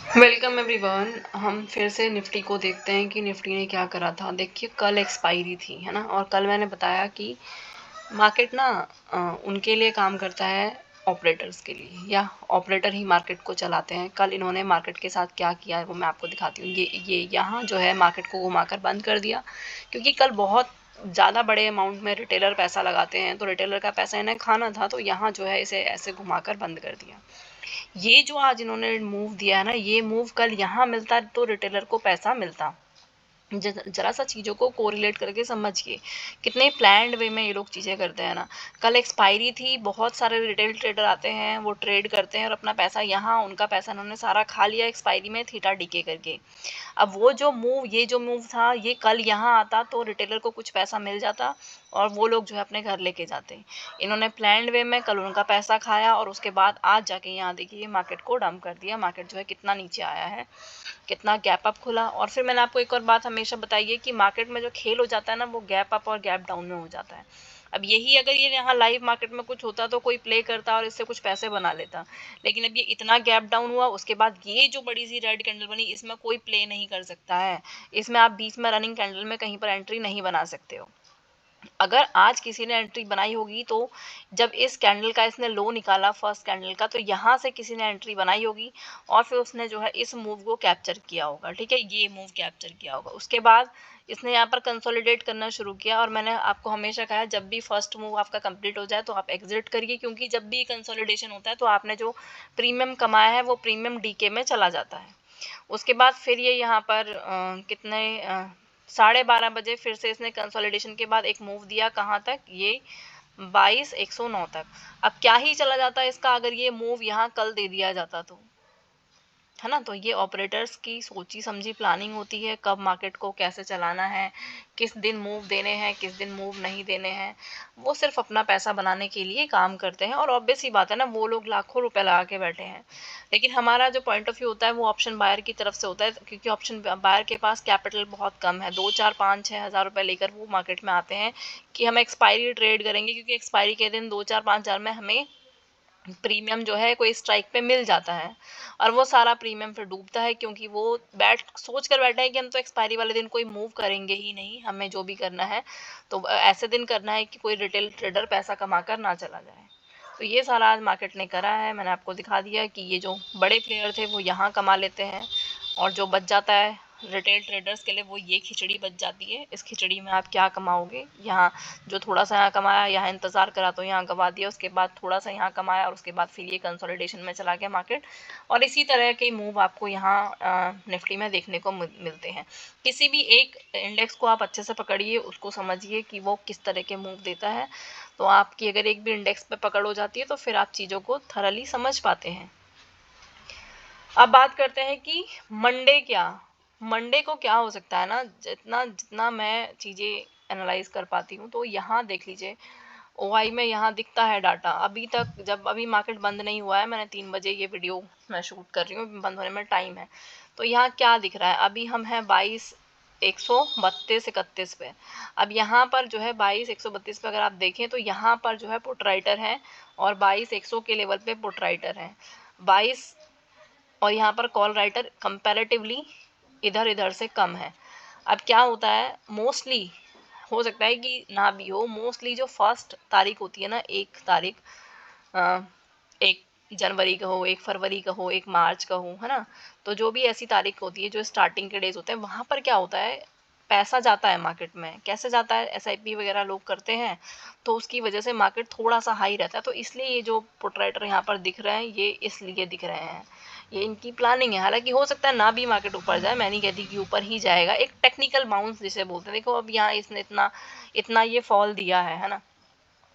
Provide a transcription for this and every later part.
Welcome everyone. हम फिर से निफ्टी को देखते हैं कि निफ्टी ने क्या करा था। देखिए, कल एक्सपायरी थी, है ना। और कल मैंने बताया कि मार्केट ना उनके लिए काम करता है, ऑपरेटर्स के लिए, या ऑपरेटर ही मार्केट को चलाते हैं। कल इन्होंने मार्केट के साथ क्या किया है वो मैं आपको दिखाती हूँ। ये यहाँ जो है मार्केट को घुमाकर बंद कर दिया, क्योंकि कल बहुत ज़्यादा बड़े अमाउंट में रिटेलर पैसा लगाते हैं, तो रिटेलर का पैसा इन्हें खाना था, तो यहाँ जो है इसे ऐसे घुमाकर बंद कर दिया। ये जो आज इन्होंने मूव दिया है ना, ये मूव कल यहाँ मिलता तो रिटेलर को पैसा मिलता। जरा सा चीज़ों को कोरिलेट करके समझिए, कितने प्लान्ड वे में ये लोग चीज़ें करते हैं ना। कल एक्सपायरी थी, बहुत सारे रिटेल ट्रेडर आते हैं, वो ट्रेड करते हैं और अपना पैसा यहाँ, उनका पैसा इन्होंने सारा खा लिया एक्सपायरी में थीटा डीके करके। अब वो जो मूव, ये जो मूव था, ये कल यहाँ आता तो रिटेलर को कुछ पैसा मिल जाता और वो लोग जो है अपने घर लेके जाते। इन्होंने प्लान्ड वे में कल उनका पैसा खाया और उसके बाद आज जाके यहाँ देखिए मार्केट को डंप कर दिया। मार्केट जो है कितना नीचे आया है, कितना गैप अप खुला। और फिर मैंने आपको एक और बात हमेशा बताई है कि मार्केट में जो खेल हो जाता है ना, वो गैप अप और गैप डाउन में हो जाता है। अब यही अगर ये यहाँ लाइव मार्केट में कुछ होता तो कोई प्ले करता और इससे कुछ पैसे बना लेता, लेकिन अब ये इतना गैप डाउन हुआ, उसके बाद ये जो बड़ी सी रेड कैंडल बनी, इसमें कोई प्ले नहीं कर सकता है। इसमें आप बीच में रनिंग कैंडल में कहीं पर एंट्री नहीं बना सकते हो। अगर आज किसी ने एंट्री बनाई होगी तो जब इस कैंडल का इसने लो निकाला फर्स्ट कैंडल का, तो यहाँ से किसी ने एंट्री बनाई होगी और फिर उसने जो है इस मूव को कैप्चर किया होगा। ठीक है, ये मूव कैप्चर किया होगा। उसके बाद इसने यहाँ पर कंसोलिडेट करना शुरू किया और मैंने आपको हमेशा कहा है, जब भी फर्स्ट मूव आपका कंप्लीट हो जाए तो आप एग्जिट करिए, क्योंकि जब भी कंसोलिडेशन होता है तो आपने जो प्रीमियम कमाया है वो प्रीमियम डीके में चला जाता है। उसके बाद फिर ये यहाँ पर कितने 12:30 बजे फिर से इसने कंसोलिडेशन के बाद एक मूव दिया, कहाँ तक, ये 22,109 तक। अब क्या ही चला जाता है इसका, अगर ये मूव यहाँ कल दे दिया जाता तो, है ना। तो ये ऑपरेटर्स की सोची समझी प्लानिंग होती है, कब मार्केट को कैसे चलाना है, किस दिन मूव देने हैं, किस दिन मूव नहीं देने हैं। वो सिर्फ अपना पैसा बनाने के लिए काम करते हैं और ऑब्वियस ही बात है ना, वो लोग लाखों रुपए लगा के बैठे हैं। लेकिन हमारा जो पॉइंट ऑफ व्यू होता है वो ऑप्शन बायर की तरफ से होता है, क्योंकि ऑप्शन बायर के पास कैपिटल बहुत कम है। 2, 4, 5, 6 हज़ार रुपये लेकर वो मार्केट में आते हैं कि हम एक्सपायरी ट्रेड करेंगे, क्योंकि एक्सपायरी के दिन 2, 4, 5 हज़ार में हमें प्रीमियम जो है कोई स्ट्राइक पे मिल जाता है। और वो सारा प्रीमियम फिर डूबता है, क्योंकि वो सोच कर बैठे हैं कि हम तो एक्सपायरी वाले दिन कोई मूव करेंगे ही नहीं, हमें जो भी करना है तो ऐसे दिन करना है कि कोई रिटेल ट्रेडर पैसा कमा कर ना चला जाए। तो ये सारा आज मार्केट ने करा है। मैंने आपको दिखा दिया कि ये जो बड़े प्लेयर थे वो यहाँ कमा लेते हैं, और जो बच जाता है रिटेल ट्रेडर्स के लिए वो ये खिचड़ी बच जाती है। इस खिचड़ी में आप क्या कमाओगे, यहाँ जो थोड़ा सा यहाँ कमाया, यहाँ इंतज़ार करा तो यहाँ गवा दिया, उसके बाद थोड़ा सा यहाँ कमाया और उसके बाद फिर ये कंसोलिडेशन में चला गया मार्केट। और इसी तरह के मूव आपको यहाँ निफ्टी में देखने को मिलते हैं। किसी भी एक इंडेक्स को आप अच्छे से पकड़िए, उसको समझिए कि वो किस तरह के मूव देता है, तो आपकी अगर एक भी इंडेक्स पे पकड़ हो जाती है तो फिर आप चीज़ों को थरली समझ पाते हैं। अब बात करते हैं कि मंडे को क्या हो सकता है ना। जितना जितना मैं चीज़ें एनालाइज कर पाती हूँ, तो यहाँ देख लीजिए, ओआई में यहाँ दिखता है डाटा अभी तक, जब अभी मार्केट बंद नहीं हुआ है। मैंने 3 बजे ये वीडियो मैं शूट कर रही हूँ, बंद होने में टाइम है। तो यहाँ क्या दिख रहा है, अभी हम हैं 22,132 पे। अब यहाँ पर जो है 22,132 पे अगर आप देखें तो यहाँ पर जो है पुट राइटर है और 22,100 के लेवल पे पुट राइटर है 22, और यहाँ पर कॉल राइटर कंपैरेटिवली इधर इधर से कम है। अब क्या होता है, मोस्टली हो सकता है कि ना भी हो, मोस्टली जो फर्स्ट तारीख होती है ना, 1 तारीख, 1 जनवरी का हो, 1 फरवरी का हो, 1 मार्च का हो, है ना। तो जो भी ऐसी तारीख होती है जो स्टार्टिंग के डेज होते हैं, वहाँ पर क्या होता है, पैसा जाता है मार्केट में। कैसे जाता है, एसआईपी वगैरह लोग करते हैं, तो उसकी वजह से मार्केट थोड़ा सा हाई रहता है। तो इसलिए ये जो पुट राइटर यहाँ पर दिख रहे हैं, ये इसलिए दिख रहे हैं, ये इनकी प्लानिंग है। हालांकि हो सकता है ना भी मार्केट ऊपर जाए, मैं नहीं कहती कि ऊपर ही जाएगा, एक टेक्निकल बाउंस जिसे बोलते हैं। देखो अब यहाँ इसने इतना इतना ये फॉल दिया है ना।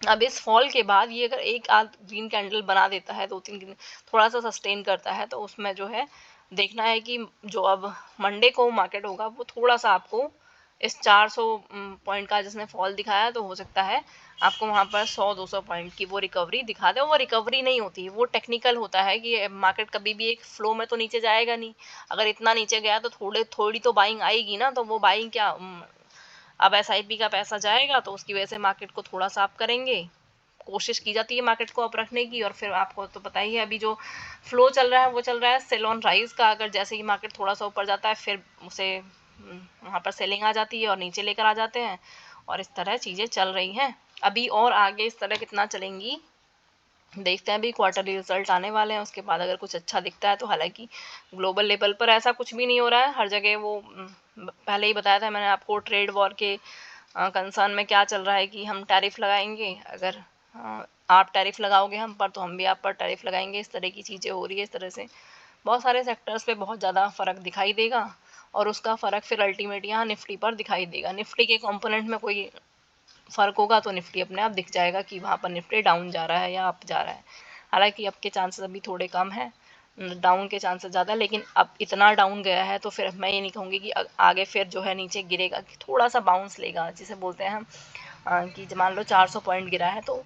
अब इस फॉल के बाद ये अगर एक आध ग्रीन कैंडल बना देता है, 2-3 दिन थोड़ा सा सस्टेन करता है, तो उसमें जो है देखना है कि जो अब मंडे को मार्केट होगा वो थोड़ा सा आपको इस 400 पॉइंट का जिसने फॉल दिखाया, तो हो सकता है आपको वहाँ पर 100-200 पॉइंट की वो रिकवरी दिखा दे। वो रिकवरी नहीं होती, वो टेक्निकल होता है कि मार्केट कभी भी एक फ्लो में तो नीचे जाएगा नहीं। अगर इतना नीचे गया तो थोड़ी तो बाइंग आएगी ना, तो वो बाइंग क्या, अब एसआईपी का पैसा जाएगा तो उसकी वजह से मार्केट को थोड़ा सा आप करेंगे, कोशिश की जाती है मार्केट को अप रखने की, और फिर आपको तो पता ही है अभी जो फ्लो चल रहा है वो चल रहा है सेल ऑन राइज का। अगर जैसे ही मार्केट थोड़ा सा ऊपर जाता है फिर उसे वहाँ पर सेलिंग आ जाती है और नीचे लेकर आ जाते हैं, और इस तरह चीज़ें चल रही हैं अभी। और आगे इस तरह कितना चलेंगी देखते हैं। अभी क्वार्टरली रिजल्ट आने वाले हैं, उसके बाद अगर कुछ अच्छा दिखता है तो, हालांकि ग्लोबल लेवल पर ऐसा कुछ भी नहीं हो रहा है, हर जगह वो पहले ही बताया था मैंने आपको ट्रेड वॉर के कंसर्न में क्या चल रहा है कि हम टैरिफ लगाएंगे, अगर आप टैरिफ लगाओगे हम पर तो हम भी आप पर टैरिफ लगाएंगे। इस तरह की चीज़ें हो रही है। इस तरह से बहुत सारे सेक्टर्स पे बहुत ज़्यादा फ़र्क दिखाई देगा, और उसका फ़र्क फिर अल्टीमेट यहाँ निफ्टी पर दिखाई देगा। निफ्टी के कंपोनेंट में कोई फ़र्क होगा तो निफ्टी अपने आप दिख जाएगा कि वहाँ पर निफ्टी डाउन जा रहा है या अप जा रहा है। हालांकि अप के चांसेस अभी थोड़े कम हैं, डाउन के चांसेस ज़्यादा, लेकिन अब इतना डाउन गया है तो फिर मैं ये नहीं कहूँगी कि आगे फिर जो है नीचे गिरेगा, थोड़ा सा बाउंस लेगा, जिसे बोलते हैं हम कि मान लो 400 पॉइंट गिरा है तो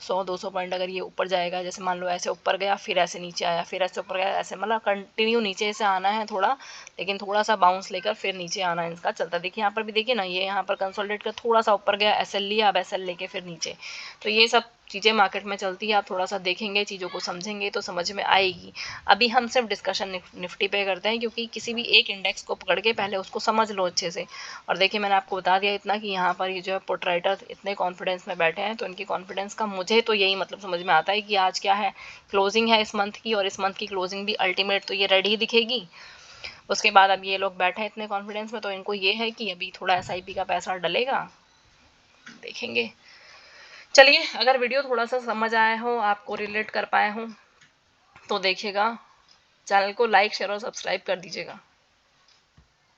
100-200 पॉइंट अगर ये ऊपर जाएगा, जैसे मान लो ऐसे ऊपर गया फिर ऐसे नीचे आया फिर ऐसे ऊपर गया, ऐसे मतलब कंटिन्यू नीचे से आना है थोड़ा, लेकिन थोड़ा सा बाउंस लेकर फिर नीचे आना है इसका चलता। देखिए यहाँ पर भी देखिए ना, ये यहाँ पर कंसोलिडेट कर थोड़ा सा ऊपर गया, एसएल लिया, अब एसएल लेके फिर नीचे। तो ये सब चीज़ें मार्केट में चलती है। आप थोड़ा सा देखेंगे, चीज़ों को समझेंगे तो समझ में आएगी। अभी हम सिर्फ डिस्कशन निफ्टी पे करते हैं, क्योंकि किसी भी एक इंडेक्स को पकड़ के पहले उसको समझ लो अच्छे से। और देखिए मैंने आपको बता दिया इतना कि यहाँ पर ये जो है पुट राइटर इतने कॉन्फिडेंस में बैठे हैं, तो इनकी कॉन्फिडेंस का मुझे तो यही मतलब समझ में आता है कि आज क्या है, क्लोजिंग है इस मंथ की, और इस मंथ की क्लोजिंग भी अल्टीमेट तो ये रेड ही दिखेगी। उसके बाद अब ये लोग बैठे हैं इतने कॉन्फिडेंस में, तो इनको ये है कि अभी थोड़ा एसआईपी का पैसा डलेगा, देखेंगे। चलिए, अगर वीडियो थोड़ा सा समझ आया हो, आपको रिलेट कर पाए हो तो देखिएगा, चैनल को लाइक शेयर और सब्सक्राइब कर दीजिएगा।